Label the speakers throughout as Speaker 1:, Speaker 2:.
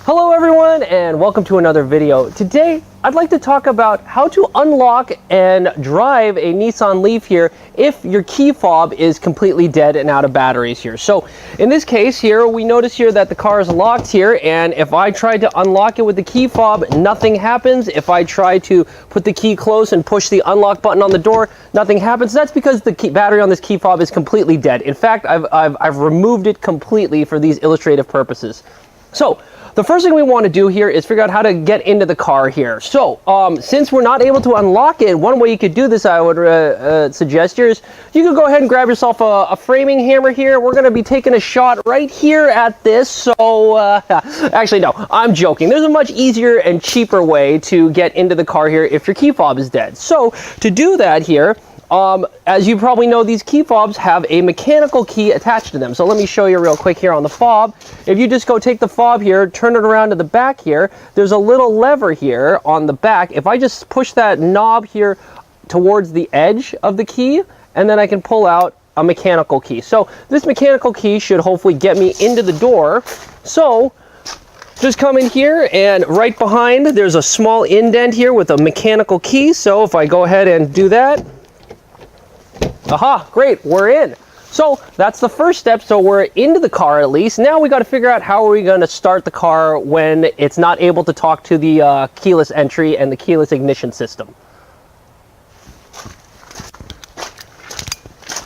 Speaker 1: Hello everyone and welcome to another video. Today I'd like to talk about how to unlock and drive a Nissan Leaf here if your key fob is completely dead and out of batteries here. So in this case here, we notice here that the car is locked here, and if I try to unlock it with the key fob, nothing happens. If I try to put the key close and push the unlock button on the door, nothing happens. That's because the battery on this key fob is completely dead. In fact, I've removed it completely for these illustrative purposes. So the first thing we want to do here is figure out how to get into the car here. So since we're not able to unlock it, one way you could do this, I would suggest here, is you could go ahead and grab yourself a framing hammer here. We're going to be taking a shot right here at this. So actually, no, I'm joking. There's a much easier and cheaper way to get into the car here if your key fob is dead. So to do that here, as you probably know, these key fobs have a mechanical key attached to them. So let me show you real quick here on the fob. If you just go take the fob here, turn it around to the back here, there's a little lever here on the back. If I just push that knob here towards the edge of the key, and then I can pull out a mechanical key. So this mechanical key should hopefully get me into the door. So just come in here, and right behind there's a small indent here with a mechanical key. So if I go ahead and do that, aha, great, we're in. So that's the first step. So we're into the car at least. Now we got to figure out how are we going to start the car when it's not able to talk to the keyless entry and the keyless ignition system.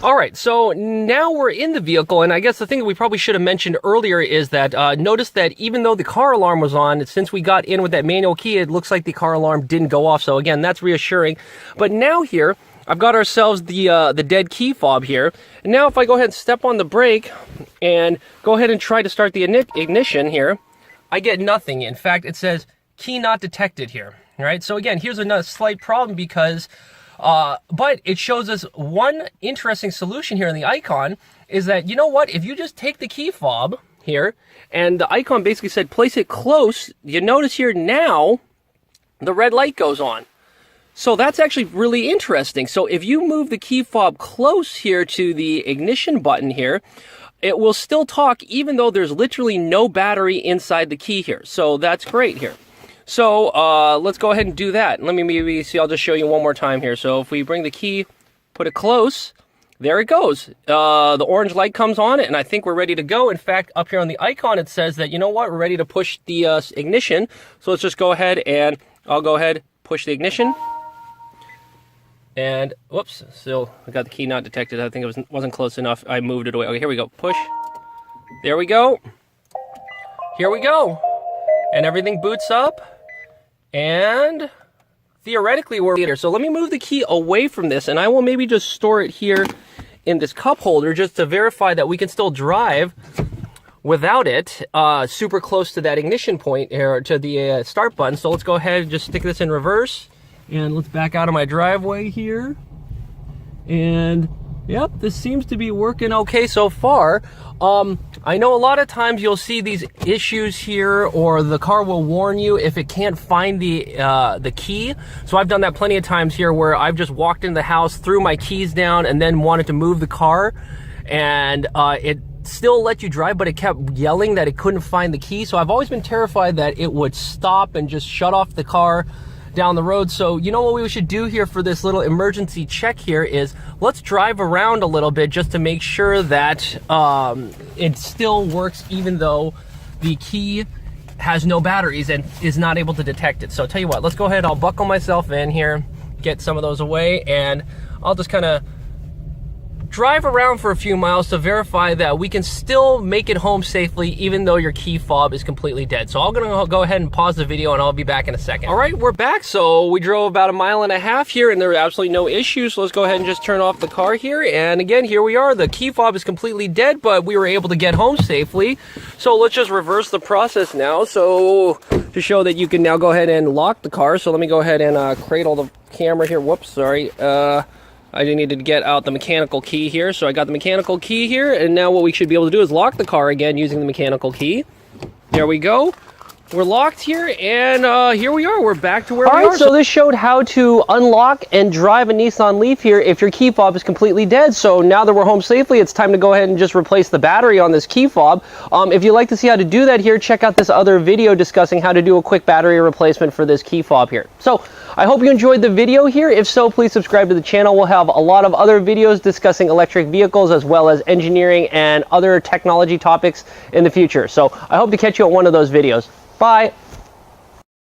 Speaker 1: All right, so now we're in the vehicle, and I guess the thing that we probably should have mentioned earlier is that notice that even though the car alarm was on, since we got in with that manual key, it looks like the car alarm didn't go off. So again, that's reassuring. But now here, I've got ourselves the dead key fob here. And now if I go ahead and step on the brake and go ahead and try to start the ignition here, I get nothing. In fact, it says key not detected here, right? So again, here's another slight problem because, but it shows us one interesting solution here in the icon is that, you know what, if you just take the key fob here and the icon basically said place it close, you notice here now the red light goes on. So that's actually really interesting. So if you move the key fob close here to the ignition button here, it will still talk even though there's literally no battery inside the key here. So that's great here. So let's go ahead and do that. Let me maybe see, I'll just show you one more time here. So if we bring the key, put it close, there it goes. The orange light comes on and I think we're ready to go. In fact, up here on the icon, it says that, you know what, we're ready to push the ignition. So let's just go ahead and I'll go ahead, push the ignition. And whoops, still I got the key not detected. I think it wasn't close enough. I moved it away. Okay, here we go. Push. There we go. Here we go. And everything boots up. And theoretically we're here. So let me move the key away from this, and I will maybe just store it here in this cup holder just to verify that we can still drive without it super close to that ignition point or to the start button. So let's go ahead and just stick this in reverse. And let's back out of my driveway here. And yep, this seems to be working okay so far. I know a lot of times you'll see these issues here, or the car will warn you if it can't find the key. So I've done that plenty of times here where I've just walked into the house, threw my keys down, and then wanted to move the car. And it still let you drive, but it kept yelling that it couldn't find the key. So I've always been terrified that it would stop and just shut off the car down the road. So you know what we should do here for this little emergency check here is let's drive around a little bit just to make sure that it still works even though the key has no batteries and is not able to detect it. So tell you what, let's go ahead, I'll buckle myself in here, get some of those away, and I'll just kind of drive around for a few miles to verify that we can still make it home safely even though your key fob is completely dead. So I'm gonna go ahead and pause the video and I'll be back in a second. All right, we're back. So we drove about 1.5 miles here and there are absolutely no issues. So let's go ahead and just turn off the car here. And again, here we are. The key fob is completely dead, but we were able to get home safely. So let's just reverse the process now. So to show that you can now go ahead and lock the car. So let me go ahead and cradle the camera here. Whoops, sorry. I just needed to get out the mechanical key here. So I got the mechanical key here, and now what we should be able to do is lock the car again using the mechanical key. There we go. we're locked here, and here we are. We're back to where we are.
Speaker 2: Alright, so this showed how to unlock and drive a Nissan Leaf here if your key fob is completely dead. So now that we're home safely, it's time to go ahead and just replace the battery on this key fob. If you'd like to see how to do that here, check out this other video discussing how to do a quick battery replacement for this key fob here. So I hope you enjoyed the video here. If so, please subscribe to the channel. We'll have a lot of other videos discussing electric vehicles as well as engineering and other technology topics in the future. So I hope to catch you at one of those videos. Bye.